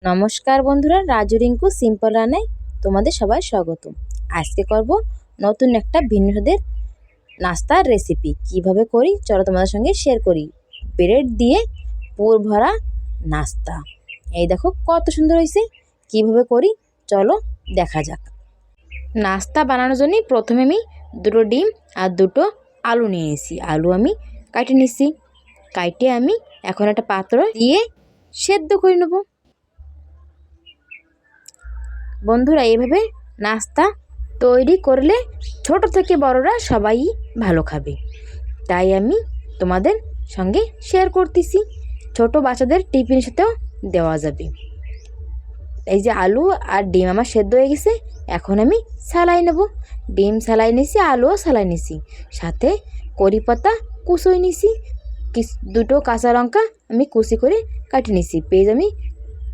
নমস্কার বন্ধুরা, রাজু রিঙ্কু সিম্পল রান্নায় তোমাদের সবাই স্বাগত। আজকে করব নতুন একটা ভিন্ন স্বাদের নাস্তার রেসিপি। কিভাবে করি চলো তোমাদের সঙ্গে শেয়ার করি। ব্রেড দিয়ে পুর ভরা নাস্তা। এই দেখো কত সুন্দর হয়েছে। কিভাবে করি চলো দেখা যাক। নাস্তা বানানোর জন্য প্রথমে আমি দুটো ডিম আর দুটো আলু নিয়ে নিয়েছি। আলু আমি কাটে নিচ্ছি। কাটে আমি এখন একটা পাত্র দিয়ে সেদ্ধ করে নেব। বন্ধুরা, এইভাবে নাস্তা তৈরি করলে ছোট থেকে বড়রা সবাই ভালো খাবে, তাই আমি তোমাদের সঙ্গে শেয়ার করতেছি। ছোট বাচ্চাদের টিফিনের সাথেও দেওয়া যাবে। এই যে আলু আর ডিম আমার সেদ্ধ হয়ে গেছে, এখন আমি সালাই নেব। ডিম সালাই নিছি, আলুও সালাই নিছি, সাথে কড়ি পাতা কুচোই নিছি, দুটো কাঁচা লঙ্কা আমি কুচি করে কাটিয়ে নিছি, পেঁয়াজ আমি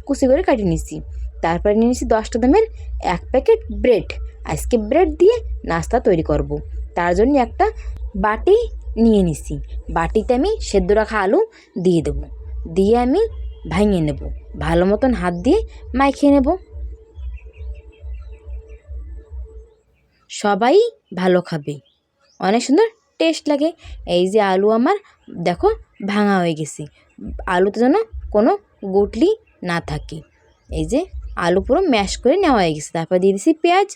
কুচি করে কাটিয়ে নিছি। তারপরে নিয়ে নিচ্ছি 10টা দামের 1 প্যাকেট ব্রেড। আজকে ব্রেড দিয়ে নাস্তা তৈরি করব। তার জন্য একটা বাটি নিয়ে নিছি। বাটিতে আমি সেদ্ধ রাখা আলু দিয়ে দেবো। দিয়ে আমি ভেঙে নেব, ভালো মতন হাত দিয়ে মাখিয়ে নেব। সবাই ভালো খাবে, অনেক সুন্দর টেস্ট লাগে। এই যে আলু আমার দেখো ভাঙা হয়ে গেছে, আলুতে যেন কোনো গুটলি না থাকে। এই যে আলু পুরো ম্যাশ করে নেওয়া হয়ে গেছে। তারপর দিয়ে দিচ্ছি পেঁয়াজ,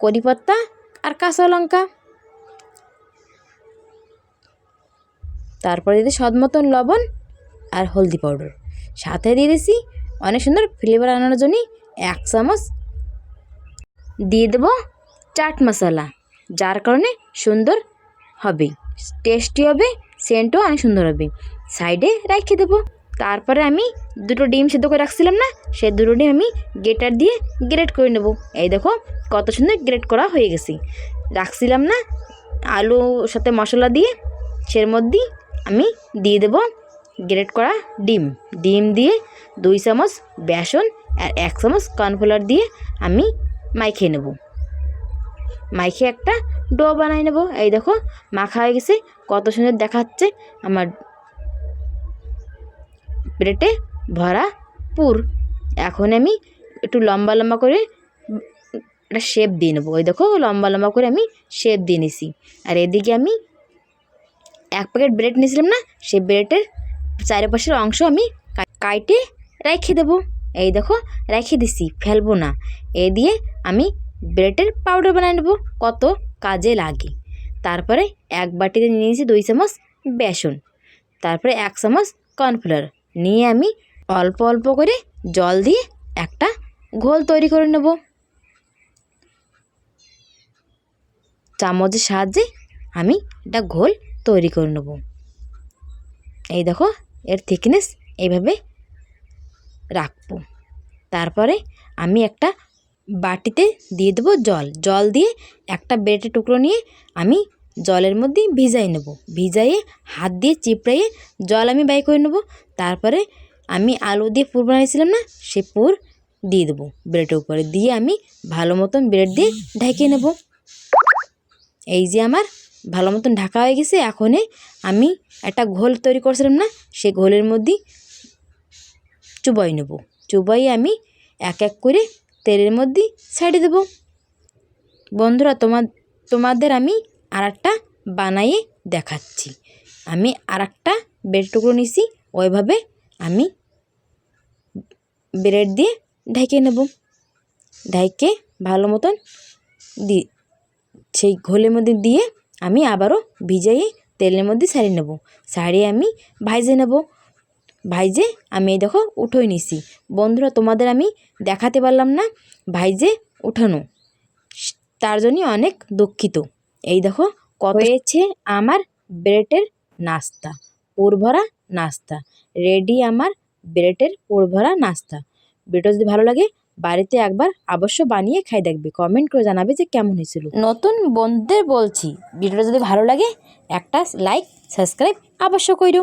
কড়ি পাতা আর কাঁচা লঙ্কা। তারপরে দিয়ে দিচ্ছি স্বাদ মতন লবণ আর হলদি পাউডার। সাথে দিয়ে দিচ্ছি অনেক সুন্দর ফ্লেভার আনানোর জন্য 1 চামচ দিয়ে দেবো চাট মশলা, যার কারণে সুন্দর হবে, টেস্টি হবে, সেন্টও অনেক সুন্দর হবে। সাইডে রেখে দেবো। তারপরে আমি দুটো ডিম সেদ্ধ করে রাখছিলাম না, সেই দুটো ডিম আমি গ্রেটার দিয়ে গ্রেট করে নেব। এই দেখো কত সুন্দর গ্রেট করা হয়ে গেছে। রাখছিলাম না আলুর সাথে মশলা দিয়ে, সের মধ্যেই আমি দিয়ে দেব গ্রেট করা ডিম। ডিম দিয়ে 2 চামচ বেসন আর 1 চামচ কর্নফ্লাওয়ার দিয়ে আমি মাখিয়ে নেব। মাখিয়ে একটা ডো বানিয়ে নেব। এই দেখো মাখা হয়ে গেছে, কত সুন্দর দেখাচ্ছে আমার ব্রেডে ভরা পুর। এখন আমি একটু লম্বা লম্বা করে একটা শেপ দিয়ে নেবো। ওই দেখো লম্বা লম্বা করে আমি শেপ দিয়ে নিছি। আর এদিকে আমি 1 প্যাকেট ব্রেড নিয়েছিলাম না, সেই ব্রেডের চারপাশের অংশ আমি কাটে রেখে দেবো। এই দেখো রেখে দিছি, ফেলবো না। এ দিয়ে আমি ব্রেডের পাউডার বানিয়ে নেবো, কত কাজে লাগে। তারপরে 1 বাটিতে নিয়ে নিয়েছি 2 চামচ বেসন, তারপরে 1 চামচ কর্নফ্লাওয়ার নিয়ে আমি অল্প অল্প করে জল দিয়ে একটা ঘোল তৈরি করে নেব। চামচের সাহায্যে আমি একটা ঘোল তৈরি করে নেব। এই দেখো এর থিকনেস এইভাবে রাখবো। তারপরে আমি একটা বাটিতে দিয়ে দেবো জল। জল দিয়ে একটা ব্রেডের টুকরো নিয়ে আমি জলের মধ্যে ভিজাই নেব। ভিজাইয়ে হাত দিয়ে চিপড়াইয়ে জল আমি বাই করে নেব। তারপরে আমি আলু দিয়ে পুর বানিয়েছিলাম না, সে পুর দিয়ে দেবো ব্রেডের উপরে। দিয়ে আমি ভালো মতন ব্রেড দিয়ে ঢেকে নেব। এই যে আমার ভালো মতন ঢাকা হয়ে গেছে। এখনে আমি একটা ঘোল তৈরি করছিলাম না, সে ঘোলের মধ্যে চুবাই নেব। চুবাইয়ে আমি এক এক করে তেলের মধ্যে ছেড়ে দেব। বন্ধুরা, তোমাদের আমি আরেকটা বানাইয়ে দেখাচ্ছি। আমি আরেকটা ব্রেড টুকরো নিছি, ওইভাবে আমি ব্রেড দিয়ে ঢেকে নেব। ঢেকে ভালো মতন সেই ঘোলের মধ্যে দিয়ে আমি আবারও ভিজাইয়ে তেলের মধ্যে ছাড়িয়ে নেব। ছাড়িয়ে আমি ভাজে নেব। ভাইজে আমি এই দেখো উঠোই নিছি। বন্ধুরা, তোমাদের আমি দেখাতে পারলাম না ভাইজে উঠানো, তার জন্য অনেক দুঃখিত। এই দেখো কত হয়েছে আমার ব্রেডের নাস্তা, পুর ভরা নাস্তা রেডি। আমার ব্রেডের পুর ভরা নাস্তা। ভিডিও যদি ভালো লাগে বাড়িতে একবার অবশ্য বানিয়ে খাই দেখবে, কমেন্ট করে জানাবে যে কেমন হয়েছিল। নতুন বন্ধুদের বলছি, ভিডিওটা যদি ভালো লাগে একটা লাইক সাবস্ক্রাইব অবশ্য করো।